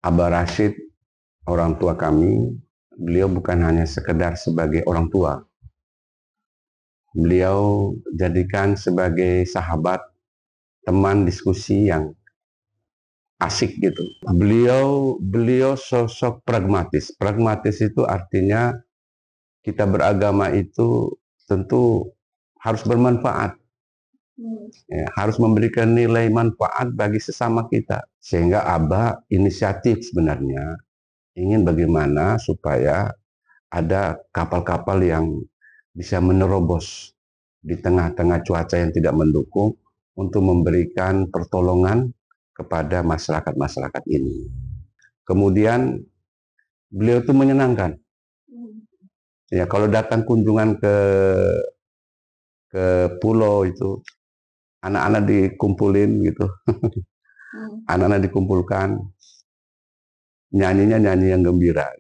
Abah Rashid, orang tua kami, beliau bukan hanya sekedar sebagai orang tua. Beliau jadikan sebagai sahabat, teman diskusi yang asik gitu. Beliau sosok pragmatis. Pragmatis itu artinya kita beragama itu tentu harus bermanfaat. Ya, harus memberikan nilai manfaat bagi sesama kita. Sehingga Abah inisiatif sebenarnya ingin bagaimana supaya ada kapal-kapal yang bisa menerobos di tengah-tengah cuaca yang tidak mendukung untuk memberikan pertolongan kepada masyarakat-masyarakat ini. Kemudian beliau itu menyenangkan. Ya, kalau datang kunjungan ke pulau itu, anak-anak dikumpulin gitu. Anak-anak dikumpulkan, nyanyinya nyanyi yang gembira.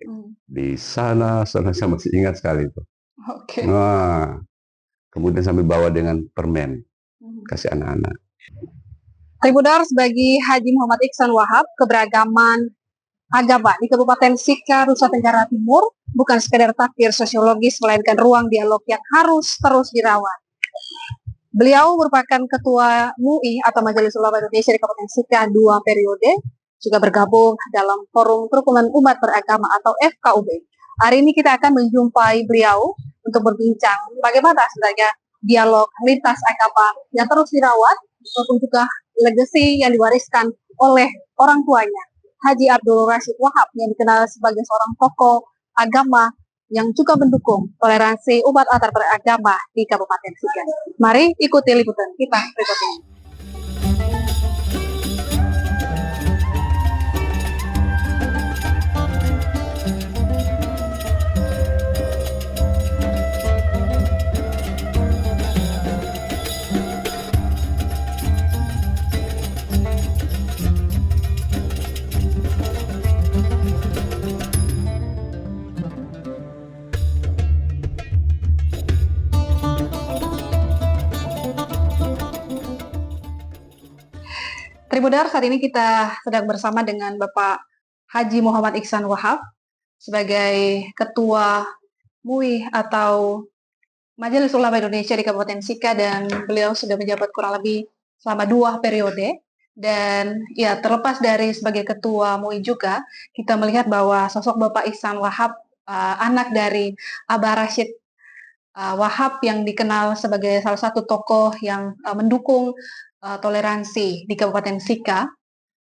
Di sana saya masih ingat sekali itu. Oke. Nah, kemudian sambil bawa dengan permen, kasih anak-anak. Tribunars, bagi Haji Muhammad Iksan Wahab, keberagaman agama di Kabupaten Sika, Nusa Tenggara Timur bukan sekedar takdir sosiologis, melainkan ruang dialog yang harus terus dirawat. Beliau merupakan Ketua MUI atau Majelis Ulama Indonesia di Kabupaten Sika 2 periode, juga bergabung dalam Forum Kerukunan Umat Beragama atau FKUB. Hari ini kita akan menjumpai beliau untuk berbincang bagaimana sebenarnya dialog lintas agama yang terus dirawat, maupun juga legasi yang diwariskan oleh orang tuanya, Haji Abdul Rashid Wahab, yang dikenal sebagai seorang tokoh agama yang juga mendukung toleransi umat antar beragama di Kabupaten Sika. Mari ikuti liputan kita berikut ini. Tribunars, saat ini kita sedang bersama dengan Bapak Haji Muhammad Iksan Wahab sebagai Ketua MUI atau Majelis Ulama Indonesia di Kabupaten Sika, dan beliau sudah menjabat kurang lebih selama 2 periode. Dan ya, terlepas dari sebagai Ketua MUI juga, kita melihat bahwa sosok Bapak Iksan Wahab, anak dari Abah Rashid Wahab, yang dikenal sebagai salah satu tokoh yang mendukung toleransi di Kabupaten Sika,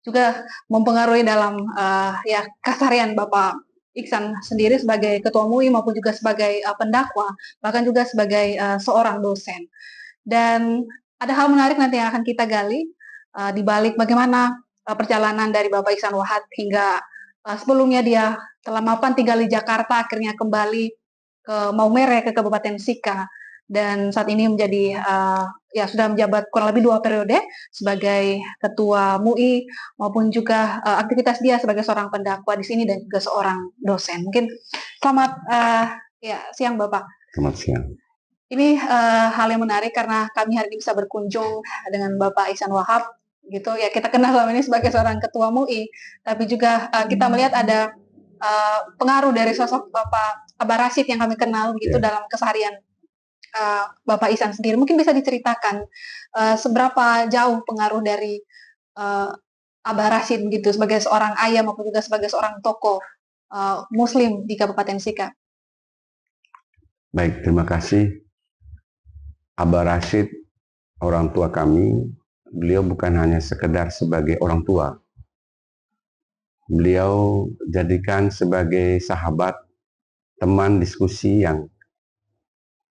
juga mempengaruhi dalam ya keseharian Bapak Iksan sendiri sebagai Ketua MUI maupun juga sebagai pendakwa, bahkan juga sebagai seorang dosen. Dan ada hal menarik nanti yang akan kita gali di balik bagaimana perjalanan dari Bapak Iksan Wahab hingga sebelumnya dia telah mapan tinggal di Jakarta, akhirnya kembali ke Maumere, ke Kabupaten Sika, dan saat ini menjadi ya sudah menjabat kurang lebih 2 periode sebagai Ketua MUI, maupun juga aktivitas dia sebagai seorang pendakwa di sini dan juga seorang dosen. Mungkin selamat ya siang Bapak. Selamat siang. Ini hal yang menarik karena kami hari ini bisa berkunjung dengan Bapak Iksan Wahab gitu ya. Kita kenal selama ini sebagai seorang Ketua MUI, tapi juga kita melihat ada pengaruh dari sosok Bapak Abah Rashid yang kami kenal gitu dalam keseharian Bapak Iksan sendiri. Mungkin bisa diceritakan seberapa jauh pengaruh dari Abah Rashid gitu sebagai seorang ayah maupun juga sebagai seorang tokoh Muslim di Kabupaten Sika. Baik, terima kasih. Abah Rashid, orang tua kami, beliau bukan hanya sekedar sebagai orang tua. Beliau jadikan sebagai sahabat, teman diskusi yang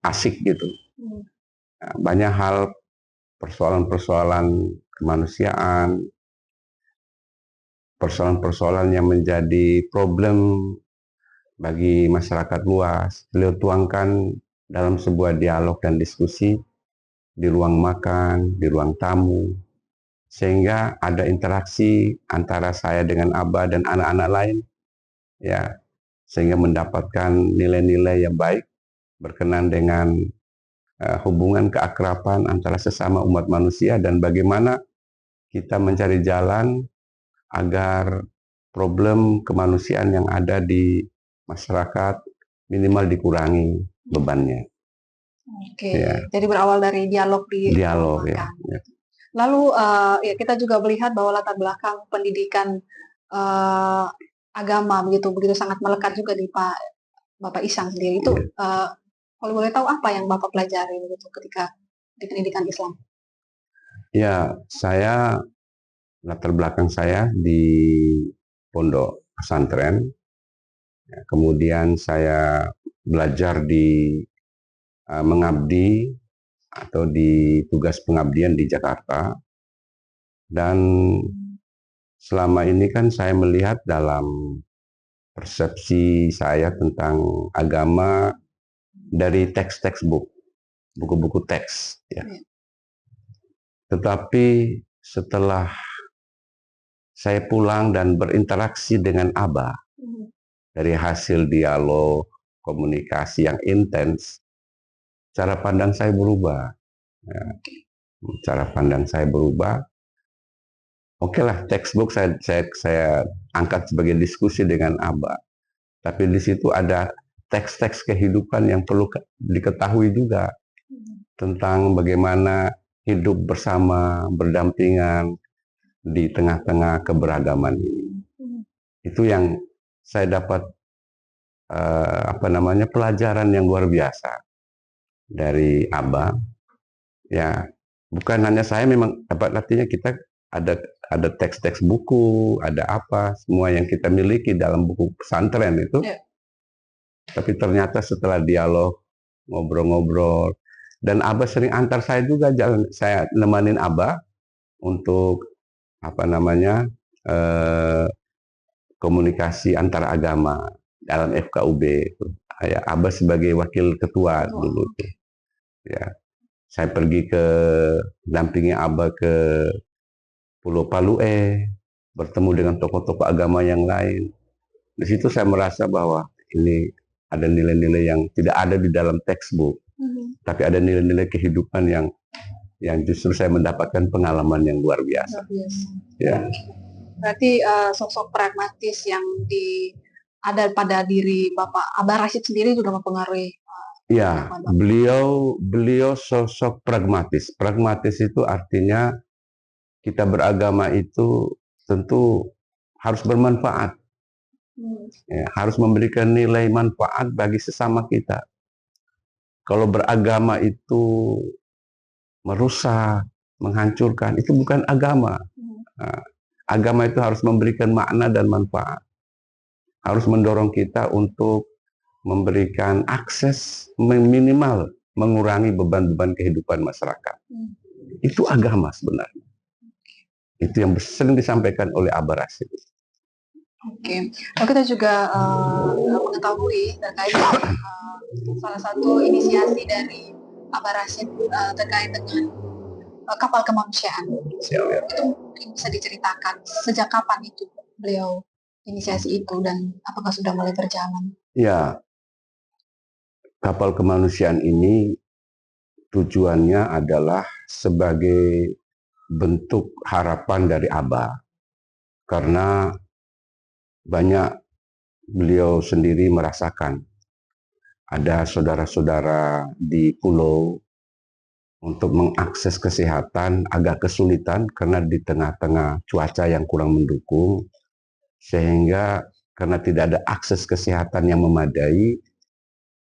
asik gitu. Banyak hal, persoalan-persoalan kemanusiaan, persoalan-persoalan yang menjadi problem bagi masyarakat luas, beliau tuangkan dalam sebuah dialog dan diskusi di ruang makan, di ruang tamu, sehingga ada interaksi antara saya dengan Abah dan anak-anak lain, ya, sehingga mendapatkan nilai-nilai yang baik berkenan dengan hubungan keakraban antara sesama umat manusia, dan bagaimana kita mencari jalan agar problem kemanusiaan yang ada di masyarakat minimal dikurangi bebannya. Oke, jadi berawal dari dialog di Dialog rumah ya. kan. Lalu ya kita juga melihat bahwa latar belakang pendidikan agama begitu sangat melekat juga di Bapak Ihsan sendiri. Itu kalau boleh tahu apa yang Bapak pelajari begitu ketika di pendidikan Islam? Ya, saya latar belakang saya di pondok pesantren. Kemudian saya belajar di mengabdi atau di tugas pengabdian di Jakarta. Dan selama ini kan saya melihat dalam persepsi saya tentang agama dari teks-teks buku-buku teks. Ya. Tetapi setelah saya pulang dan berinteraksi dengan Abah, dari hasil dialog, komunikasi yang intens, cara pandang saya berubah. Ya. Cara pandang saya berubah. Oke lah, textbook saya angkat sebagai diskusi dengan Abah. Tapi di situ ada teks-teks kehidupan yang perlu diketahui juga tentang bagaimana hidup bersama, berdampingan di tengah-tengah keberagaman ini. Itu yang saya dapat pelajaran yang luar biasa dari Abah. Ya, bukan hanya saya, memang dapat artinya kita ada teks-teks buku, ada apa, semua yang kita miliki dalam buku pesantren itu. Yeah. Tapi ternyata setelah dialog, ngobrol-ngobrol, dan Abah sering antar saya juga jalan, saya nemanin Abah untuk komunikasi antar agama dalam FKUB. Ya, Abah sebagai wakil ketua dulu tuh. Ya, saya pergi dampingi Abah ke Pulau Palue, bertemu dengan tokoh-tokoh agama yang lain. Di situ saya merasa bahwa ini ada nilai-nilai yang tidak ada di dalam textbook, tapi ada nilai-nilai kehidupan yang justru saya mendapatkan pengalaman yang luar biasa. Ya. Berarti sosok pragmatis yang ada pada diri Bapak Abah Rashid sendiri juga mempengaruhi. Ya, beliau sosok pragmatis. Pragmatis itu artinya kita beragama itu tentu harus bermanfaat. Ya, harus memberikan nilai manfaat bagi sesama kita. Kalau beragama itu merusak, menghancurkan, itu bukan agama. Nah, agama itu harus memberikan makna dan manfaat. Harus mendorong kita untuk memberikan akses minimal, mengurangi beban-beban kehidupan masyarakat. Itu agama sebenarnya. Itu yang sering disampaikan oleh Abah Rashid. Oke, lalu kita juga mengetahui terkait salah satu inisiasi dari Abah Rashid terkait dengan kapal kemanusiaan. Itu mungkin bisa diceritakan sejak kapan itu beliau inisiasi itu dan apakah sudah mulai berjalan? Ya, kapal kemanusiaan ini tujuannya adalah sebagai bentuk harapan dari Abah, karena banyak beliau sendiri merasakan ada saudara-saudara di pulau untuk mengakses kesehatan agak kesulitan karena di tengah-tengah cuaca yang kurang mendukung, sehingga karena tidak ada akses kesehatan yang memadai,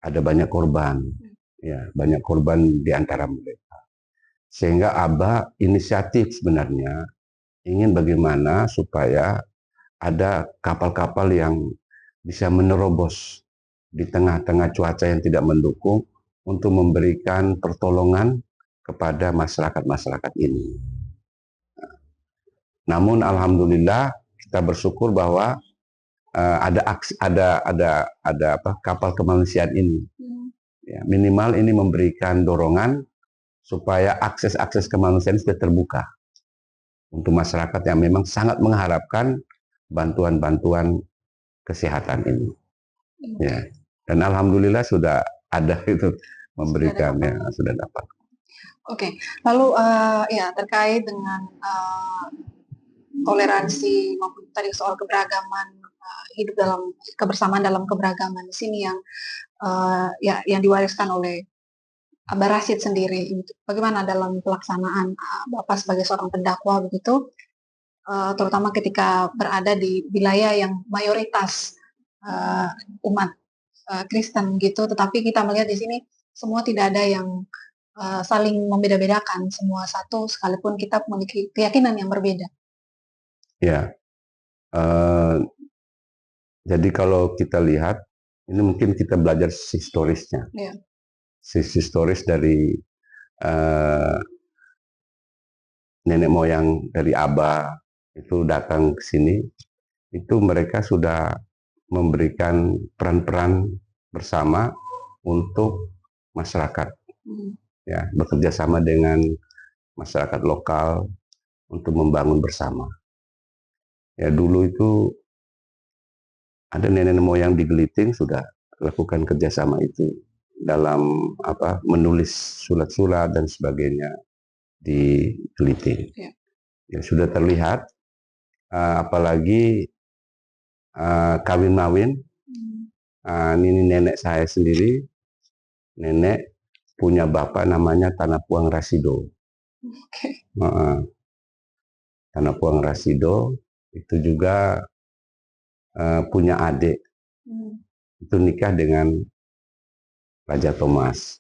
ada banyak korban. Ya, banyak korban di antara mereka. Sehingga Abah inisiatif sebenarnya ingin bagaimana supaya ada kapal-kapal yang bisa menerobos di tengah-tengah cuaca yang tidak mendukung untuk memberikan pertolongan kepada masyarakat-masyarakat ini. Namun alhamdulillah kita bersyukur bahwa ada kapal kemanusiaan ini. Ya, minimal ini memberikan dorongan supaya akses kemanusiaan sudah terbuka untuk masyarakat yang memang sangat mengharapkan bantuan-bantuan kesehatan ini. Ya. Dan alhamdulillah sudah ada itu memberikannya, sudah dapat. Oke, lalu ya terkait dengan toleransi maupun tadi soal keberagaman, hidup dalam kebersamaan dalam keberagaman di sini yang yang diwariskan oleh Abah Rashid sendiri. Bagaimana dalam pelaksanaan Bapak sebagai seorang pendakwa begitu, terutama ketika berada di wilayah yang mayoritas umat Kristen gitu, tetapi kita melihat di sini semua tidak ada yang saling membeda-bedakan, semua satu sekalipun kita memiliki keyakinan yang berbeda. Ya, jadi kalau kita lihat, ini mungkin kita belajar historisnya. Ya. Historis dari nenek moyang dari Abah itu datang ke sini, itu mereka sudah memberikan peran-peran bersama untuk masyarakat, ya, bekerja sama dengan masyarakat lokal untuk membangun bersama. Ya, dulu itu ada nenek moyang di Geliting sudah lakukan kerjasama itu dalam menulis surat-surat dan sebagainya di Geliting. Ya. Ya, sudah terlihat, apalagi kawin mawin. Ini nenek saya sendiri, nenek punya bapak namanya Tanapuang Rasido. Tanapuang Rasido itu juga punya adik, itu nikah dengan Raja Thomas.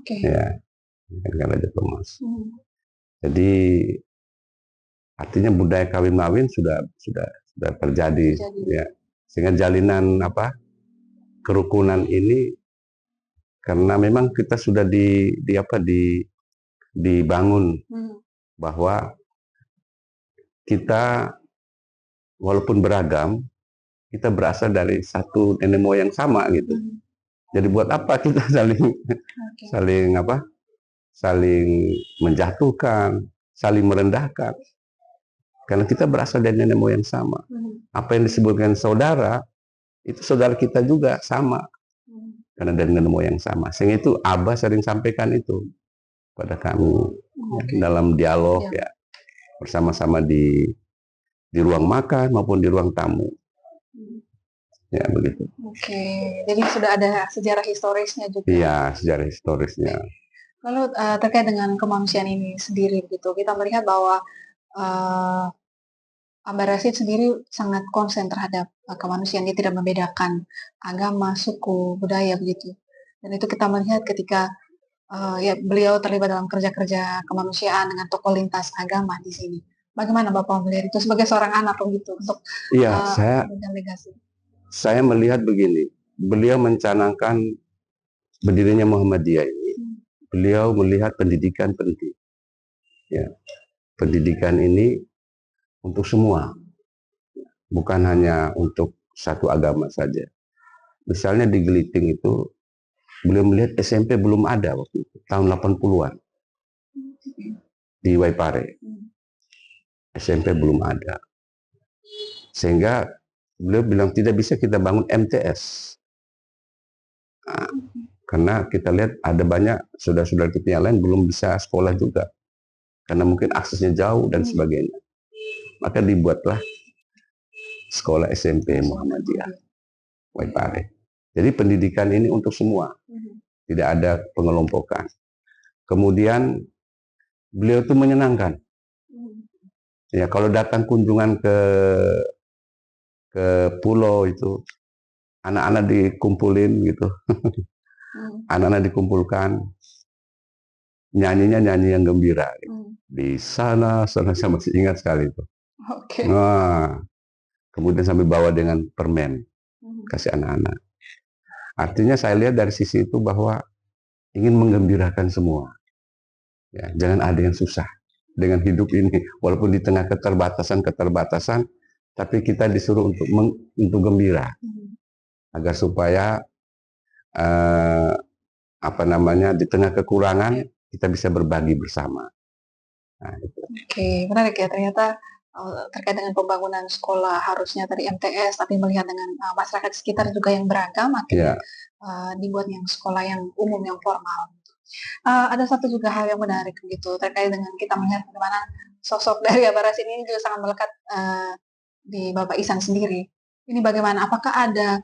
Ya, dengan Raja Thomas. Jadi artinya budaya kawin mawin sudah terjadi. Ya, sehingga jalinan kerukunan ini, karena memang kita sudah dibangun bahwa kita walaupun beragam, kita berasal dari satu nenek moyang sama gitu. Jadi buat apa kita saling menjatuhkan, saling merendahkan? Karena kita berasal dari nenek moyang sama. Apa yang disebutkan saudara, itu saudara kita juga sama. Karena dari nenek moyang sama. Sehingga itu Abah sering sampaikan itu pada kami dalam dialog ya, bersama-sama di ruang makan maupun di ruang tamu. Ya, begitu. Jadi sudah ada sejarah historisnya juga. Iya, sejarah historisnya. Lalu terkait dengan kemanusiaan ini sendiri gitu, kita melihat bahwa Abah Rashid sendiri sangat konsen terhadap kemanusiaan. Dia tidak membedakan agama, suku, budaya begitu. Dan itu kita melihat ketika beliau terlibat dalam kerja-kerja kemanusiaan dengan tokoh lintas agama di sini. Bagaimana Bapak melihat itu sebagai seorang anak begitu untuk legasi? Saya melihat begini, beliau mencanangkan berdirinya Muhammadiyah ini, beliau melihat pendidikan penting. Ya, pendidikan ini untuk semua, bukan hanya untuk satu agama saja. Misalnya di Geliting itu, beliau melihat SMP belum ada waktu itu, tahun 80-an. Di Waipare, SMP belum ada. Sehingga beliau bilang tidak bisa kita bangun MTS. Nah, karena kita lihat ada banyak saudara-saudara kita yang lain belum bisa sekolah juga. Karena mungkin aksesnya jauh dan sebagainya. Maka dibuatlah sekolah SMP Muhammadiyah Waipare. Jadi pendidikan ini untuk semua. Tidak ada pengelompokan. Kemudian beliau itu menyenangkan. Ya, kalau datang kunjungan ke pulau itu, anak-anak dikumpulin gitu. Anak-anak dikumpulkan, nyanyinya nyanyi yang gembira. Gitu. Di sana saya masih ingat sekali itu. Nah, kemudian sampai bawa dengan permen, kasih anak-anak. Artinya saya lihat dari sisi itu bahwa ingin menggembirakan semua. Ya, jangan ada yang susah dengan hidup ini, walaupun di tengah keterbatasan, tapi kita disuruh untuk gembira, agar supaya di tengah kekurangan kita bisa berbagi bersama. Nah, itu. Menarik ya, ternyata terkait dengan pembangunan sekolah harusnya tadi MTS, tapi melihat dengan masyarakat sekitar juga yang beragam, akhirnya dibuat yang sekolah yang umum, yang formal. Ada satu juga hal yang menarik gitu terkait dengan kita melihat bagaimana sosok dari Abah Rasid ini juga sangat melekat di Bapak Ihsan sendiri. Ini bagaimana? Apakah ada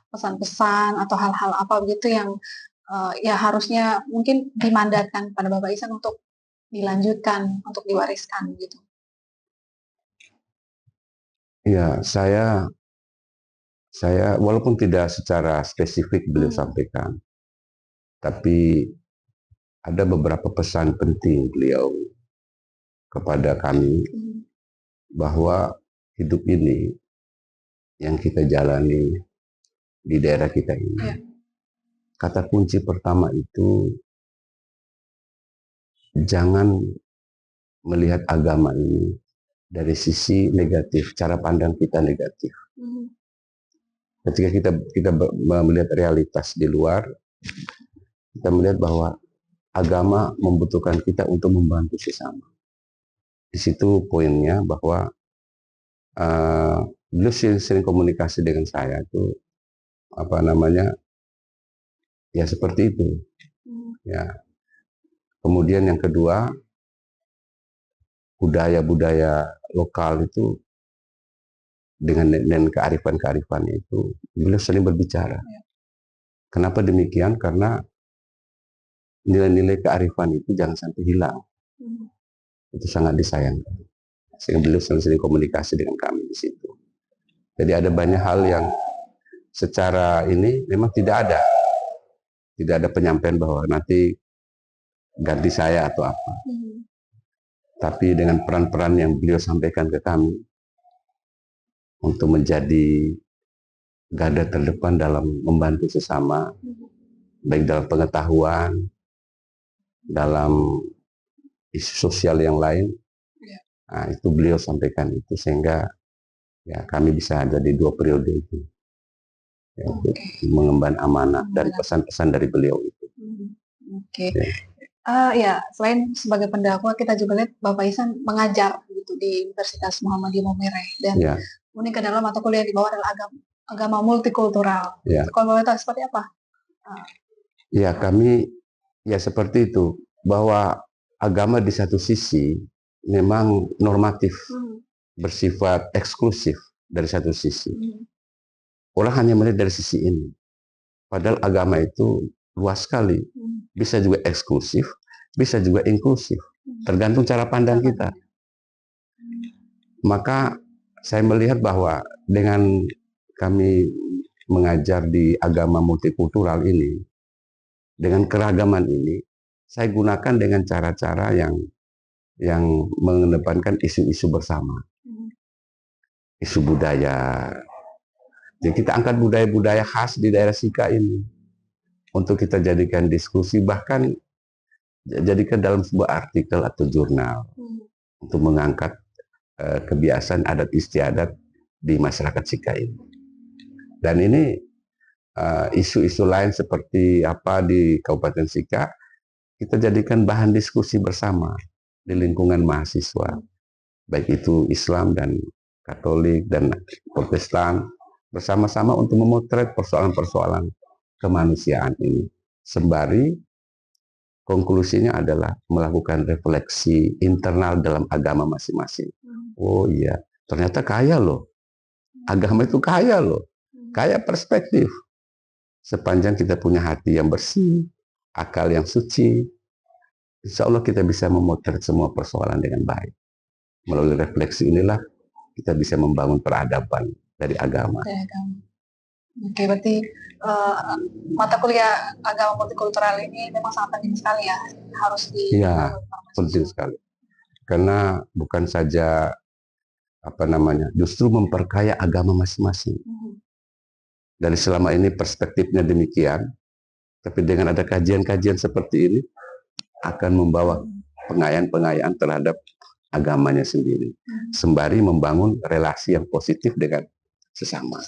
pesan-pesan atau hal-hal apa begitu yang ya harusnya mungkin dimandatkan pada Bapak Ihsan untuk dilanjutkan, untuk diwariskan gitu? Ya, saya walaupun tidak secara spesifik beliau sampaikan, tapi ada beberapa pesan penting beliau kepada kami bahwa hidup ini yang kita jalani di daerah kita ini, kata kunci pertama itu jangan melihat agama ini dari sisi negatif, cara pandang kita negatif. Ketika kita melihat realitas di luar, kita melihat bahwa agama membutuhkan kita untuk membantu sesama. Di situ poinnya bahwa beliau sering komunikasi dengan saya itu ya seperti itu. Ya. Kemudian yang kedua, budaya-budaya lokal itu dengan kearifan-kearifannya itu beliau sering berbicara. Kenapa demikian? Karena nilai-nilai kearifan itu jangan sampai hilang. Itu sangat disayangkan. Sehingga beliau sering komunikasi dengan kami di situ. Jadi ada banyak hal yang secara ini memang tidak ada penyampaian bahwa nanti ganti saya atau apa. Tapi dengan peran-peran yang beliau sampaikan ke kami untuk menjadi garda terdepan dalam membantu sesama, baik dalam pengetahuan, dalam isu sosial yang lain, nah, itu beliau sampaikan itu sehingga ya kami bisa jadi 2 periode itu ya, untuk mengemban amanah dan pesan-pesan dari beliau itu. Ya, selain sebagai pendakwa, kita juga lihat Bapak Ihsan mengajar gitu di Universitas Muhammadiyah Maumere dan unik ke dalam mata kuliah yang dibawa adalah agama multikultural. Kalau boleh tahu seperti apa? Ya, kami ya seperti itu, bahwa agama di satu sisi memang normatif, bersifat eksklusif dari satu sisi. Orang hanya melihat dari sisi ini. Padahal agama itu luas sekali. Bisa juga eksklusif, bisa juga inklusif. Tergantung cara pandang kita. Maka saya melihat bahwa dengan kami mengajar di agama multikultural ini, dengan keragaman ini, saya gunakan dengan cara-cara yang mengedepankan isu-isu bersama. Isu budaya. Jadi kita angkat budaya-budaya khas di daerah Sika ini untuk kita jadikan diskusi, bahkan jadikan dalam sebuah artikel atau jurnal untuk mengangkat kebiasaan adat istiadat di masyarakat Sika ini. Dan ini isu-isu lain seperti apa di Kabupaten Sika kita jadikan bahan diskusi bersama di lingkungan mahasiswa, baik itu Islam dan Katolik dan Protestan, bersama-sama untuk memotret persoalan-persoalan kemanusiaan ini. Sembari konklusinya adalah melakukan refleksi internal dalam agama masing-masing. Oh iya, ternyata kaya loh. Agama itu kaya loh. Kaya perspektif. Sepanjang kita punya hati yang bersih, akal yang suci, insya Allah kita bisa memotret semua persoalan dengan baik. Melalui refleksi inilah kita bisa membangun peradaban dari agama. Oke, berarti mata kuliah agama multikultural ini memang sangat penting sekali ya, harus di. Iya, penting sekali. Karena bukan saja justru memperkaya agama masing-masing. Dari selama ini perspektifnya demikian, tapi dengan ada kajian-kajian seperti ini akan membawa pengayaan-pengayaan terhadap agamanya sendiri, sembari membangun relasi yang positif dengan sesama.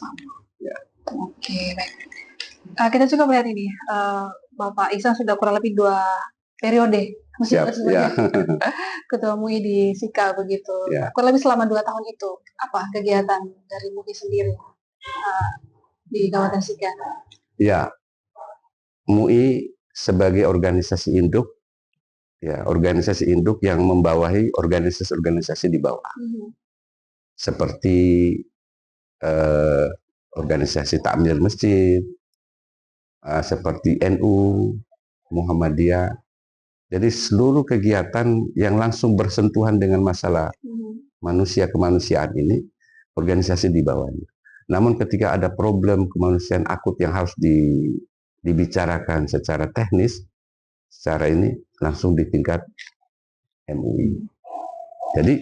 Ya. Oke, baik. Kita juga melihat ini, Bapak Ihsan sudah kurang lebih 2 periode sebagai Ketua MUI di Sika begitu. Kurang lebih selama 2 tahun itu, apa kegiatan dari MUI sendiri di Kabupaten Sika? Ya, MUI sebagai organisasi induk ya organisasi induk yang membawahi organisasi-organisasi di bawah, seperti organisasi takmir masjid, seperti NU, Muhammadiyah. Jadi seluruh kegiatan yang langsung bersentuhan dengan masalah manusia kemanusiaan ini, organisasi di bawahnya. Namun ketika ada problem kemanusiaan akut yang harus dibicarakan secara teknis, secara ini langsung di tingkat MUI. Jadi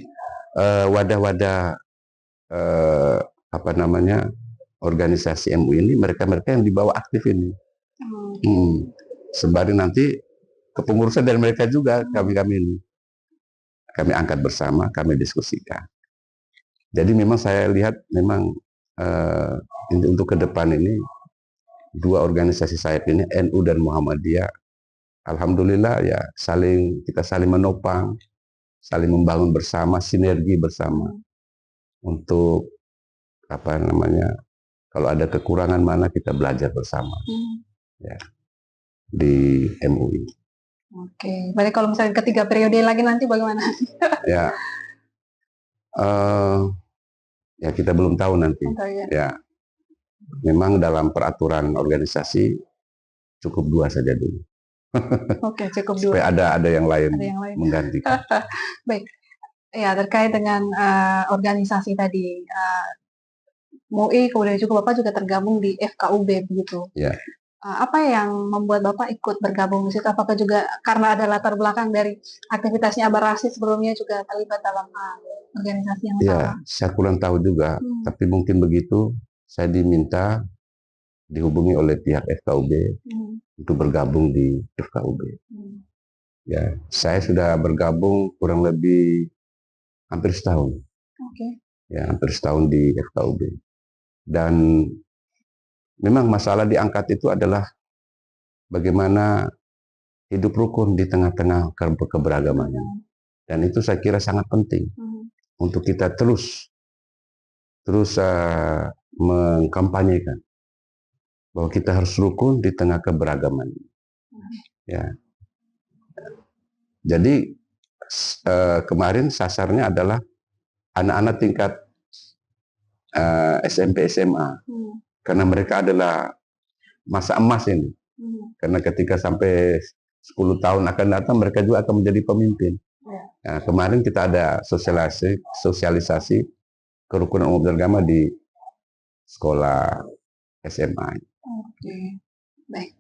wadah-wadah organisasi MUI ini mereka-mereka yang dibawa aktif ini. Sembari nanti kepengurusan dari mereka juga kami ini. Kami angkat bersama, kami diskusikan. Jadi memang saya lihat memang untuk ke depan ini dua organisasi sayap ini, NU dan Muhammadiyah, alhamdulillah ya kita saling menopang, saling membangun bersama, sinergi bersama untuk kalau ada kekurangan mana kita belajar bersama ya di MUI. Oke, berarti kalau misalnya ketiga periode lagi nanti bagaimana? Ya, ya kita belum tahu nanti. Ya, memang dalam peraturan organisasi cukup 2 saja dulu. Oke, cukup 2. Supaya ada yang lain menggantikan. Baik, ya terkait dengan organisasi tadi, MUI kemudian juga Bapak juga tergabung di FKUB begitu. Ya. Apa yang membuat Bapak ikut bergabung di situ? Apakah juga karena ada latar belakang dari aktivitasnya Abah Rashid sebelumnya juga terlibat dalam organisasi yang sama? Ya, saya kurang tahu juga, tapi mungkin begitu saya diminta dihubungi oleh pihak FKUB untuk bergabung di FKUB. Ya, saya sudah bergabung kurang lebih hampir setahun. Ya, hampir setahun di FKUB. Dan memang masalah diangkat itu adalah bagaimana hidup rukun di tengah-tengah keberagaman. Dan itu saya kira sangat penting untuk kita terus mengkampanyekan bahwa kita harus rukun di tengah keberagaman. Ya. Jadi kemarin sasarnya adalah anak-anak tingkat SMP SMA, karena mereka adalah masa emas ini. Karena ketika sampai 10 tahun akan datang mereka juga akan menjadi pemimpin. Nah, kemarin kita ada sosialisasi kerukunan umat beragama di sekolah SMA. Oke, baik.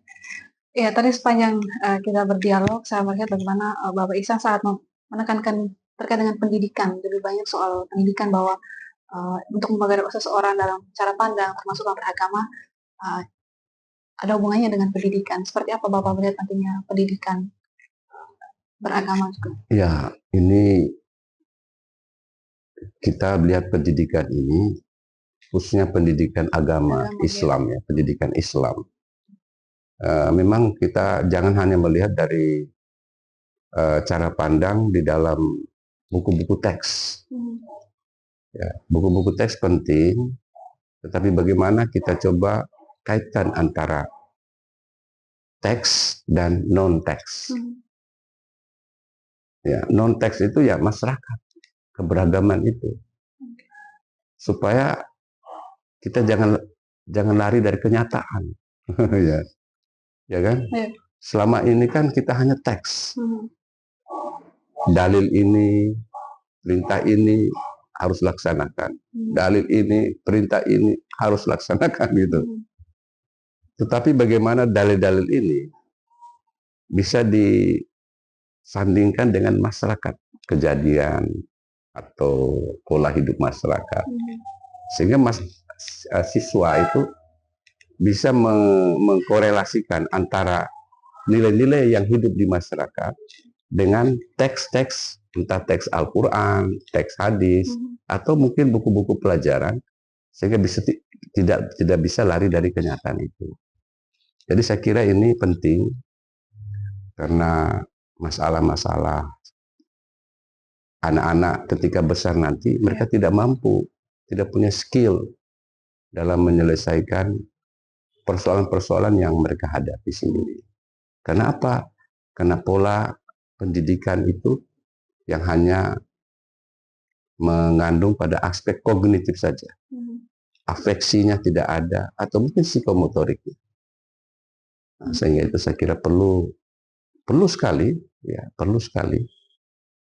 Ya, tadi sepanjang kita berdialog, saya melihat bagaimana Bapak Iksan saat menekankan terkait dengan pendidikan, lebih banyak soal pendidikan bahwa untuk memperbaiki seseorang dalam cara pandang, termasuk dalam beragama, ada hubungannya dengan pendidikan. Seperti apa Bapak melihat nantinya pendidikan beragama juga? Ya, ini kita melihat pendidikan ini, khususnya pendidikan agama Islam ya, pendidikan Islam. Memang kita jangan hanya melihat dari cara pandang di dalam buku-buku teks. Ya, buku-buku teks penting, tetapi bagaimana kita coba kaitkan antara teks dan non-teks. Ya, non-teks itu ya masyarakat, keberagaman itu. Supaya kita jangan lari dari kenyataan. ya kan? Selama ini kan kita hanya teks. Dalil ini, perintah ini harus laksanakan. Dalil ini, perintah ini harus laksanakan gitu. Tetapi bagaimana dalil-dalil ini bisa disandingkan dengan masyarakat, kejadian atau pola hidup masyarakat, sehingga siswa itu bisa mengkorelasikan antara nilai-nilai yang hidup di masyarakat dengan teks-teks, entah teks Al-Quran, teks hadis, atau mungkin buku-buku pelajaran, sehingga tidak bisa lari dari kenyataan itu. Jadi saya kira ini penting, karena masalah-masalah anak-anak ketika besar nanti, mereka tidak mampu, tidak punya skill dalam menyelesaikan persoalan-persoalan yang mereka hadapi sendiri. Karena apa? Karena pola pendidikan itu yang hanya mengandung pada aspek kognitif saja. Afeksinya tidak ada, atau mungkin psikomotoriknya. Nah, sehingga itu saya kira perlu sekali, ya, perlu sekali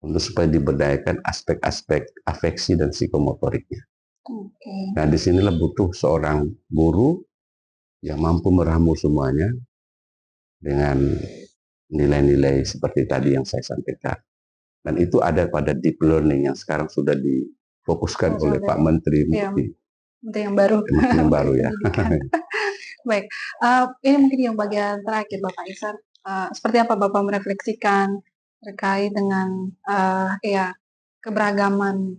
untuk supaya diberdayakan aspek-aspek afeksi dan psikomotoriknya. Nah, disinilah butuh seorang guru yang mampu meramu semuanya dengan nilai-nilai seperti tadi yang saya sampaikan. Dan itu ada pada deep learning yang sekarang sudah difokuskan oleh Pak Menteri Menteri yang baru. Menteri yang baru ya. Baik, ini mungkin yang bagian terakhir Bapak Ihsan. Seperti apa Bapak merefleksikan terkait dengan ya keberagaman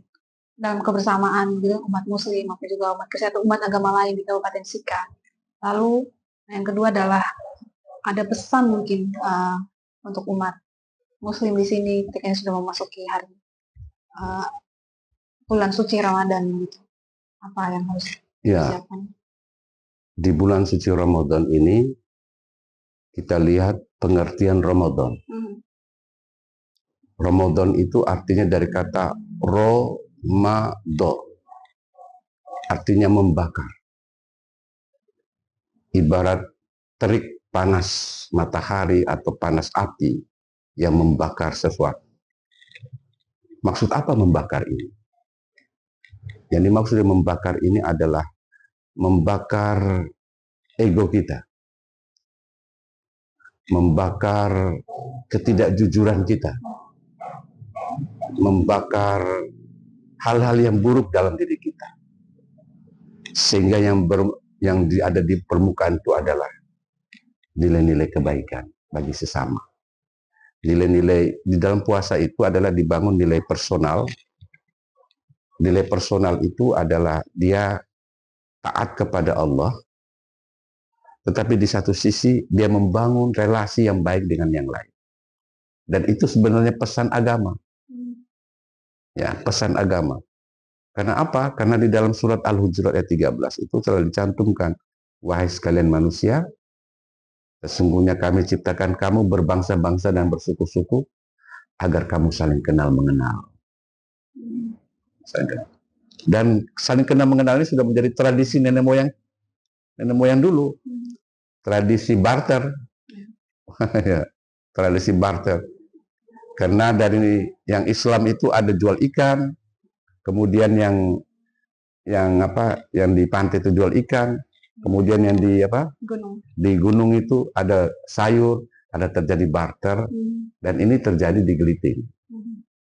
dalam kebersamaan gitu, umat Muslim maupun juga umat Kristen atau umat agama lain di Kabupaten Sika. Lalu yang kedua adalah ada pesan mungkin untuk umat Muslim di sini ketika sudah memasuki hari bulan suci Ramadan gitu. Apa yang harus disiapkan? Di bulan suci Ramadan ini kita lihat pengertian Ramadan. Ramadan itu artinya dari kata romado, artinya membakar. Ibarat terik panas matahari atau panas api yang membakar sesuatu. Maksud apa membakar ini? Yang dimaksud dengan membakar ini adalah membakar ego kita, membakar ketidakjujuran kita, membakar hal-hal yang buruk dalam diri kita, sehingga yang ada di permukaan itu adalah nilai-nilai kebaikan bagi sesama. Nilai-nilai di dalam puasa itu adalah dibangun nilai personal. Nilai personal itu adalah dia taat kepada Allah, tetapi di satu sisi dia membangun relasi yang baik dengan yang lain. Dan itu sebenarnya pesan agama. Ya, pesan agama. Karena apa? Karena di dalam surat Al-Hujurat ayat 13 itu telah dicantumkan, wahai sekalian manusia, sesungguhnya kami ciptakan kamu berbangsa-bangsa dan bersuku-suku agar kamu saling kenal mengenal. Dan saling kenal mengenal ini sudah menjadi tradisi nenek moyang dulu. Tradisi barter. Ya, tradisi barter. Karena dari yang Islam itu ada jual ikan, kemudian yang di pantai itu jual ikan, kemudian yang di gunung itu ada sayur, ada terjadi barter, dan ini terjadi di Geliting.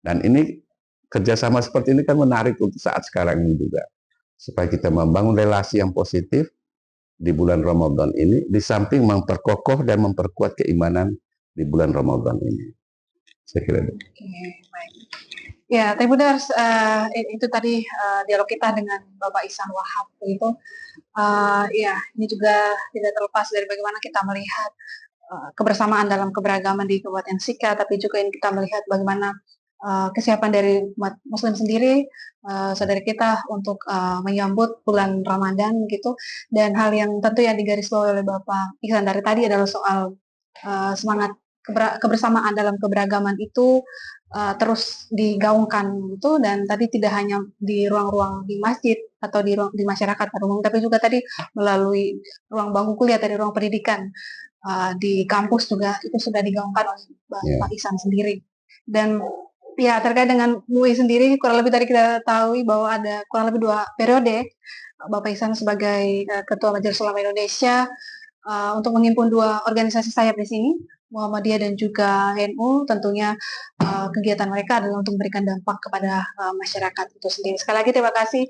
Dan ini kerjasama seperti ini kan menarik untuk saat sekarang ini juga, supaya kita membangun relasi yang positif di bulan Ramadan ini, di samping memperkokoh dan memperkuat keimanan di bulan Ramadan ini. Saya kira itu. Baik. Ya, tapi benar itu tadi dialog kita dengan Bapak Ihsan Wahab itu. Ya, ini juga tidak terlepas dari bagaimana kita melihat kebersamaan dalam keberagaman di Kabupaten Sika, tapi juga ini kita melihat bagaimana kesiapan dari umat Muslim sendiri, saudara kita untuk menyambut bulan Ramadan gitu. Dan hal yang tentu yang digarisbawahi oleh Bapak Ihsan dari tadi adalah soal semangat kebersamaan dalam keberagaman itu terus digaungkan gitu, dan tadi tidak hanya di ruang-ruang di masjid atau di masyarakat pada umum, tapi juga tadi melalui ruang bangku kuliah, dari ruang pendidikan di kampus juga itu sudah digaungkan oleh Pak Ihsan sendiri. Dan ya, terkait dengan MUI sendiri, kurang lebih tadi kita tahu bahwa ada kurang lebih 2 periode Bapak Ihsan sebagai Ketua Majelis Ulama Indonesia untuk menghimpun 2 organisasi sayap di sini, Muhammadiyah dan juga NU. Tentunya kegiatan mereka adalah untuk memberikan dampak kepada masyarakat itu sendiri. Sekali lagi terima kasih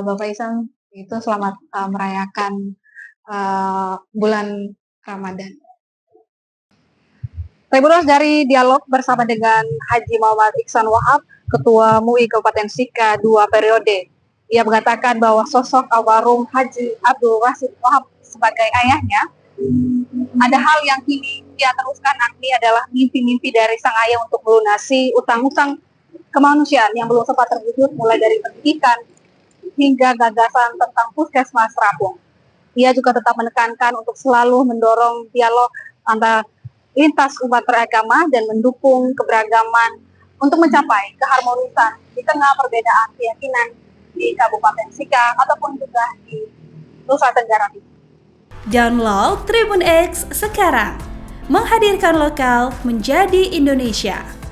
Bapak Ihsan, itu selamat merayakan bulan Ramadan. Terus dari dialog bersama dengan Haji Muhammad Iksan Wahab, Ketua MUI Kabupaten Sika 2 periode. Ia mengatakan bahwa sosok almarhum Haji Abdul Wasid Wahab sebagai ayahnya, ada hal yang kini ia teruskan, yakni adalah mimpi-mimpi dari sang ayah untuk melunasi utang-utang kemanusiaan yang belum sempat terwujud, mulai dari pendidikan hingga gagasan tentang puskesmas terapung. Ia juga tetap menekankan untuk selalu mendorong dialog antara lintas umat beragama dan mendukung keberagaman untuk mencapai keharmonisan di tengah perbedaan keyakinan di Kabupaten Sika ataupun juga di Nusa Tenggara Timur. Download Tribun X sekarang, menghadirkan lokal menjadi Indonesia.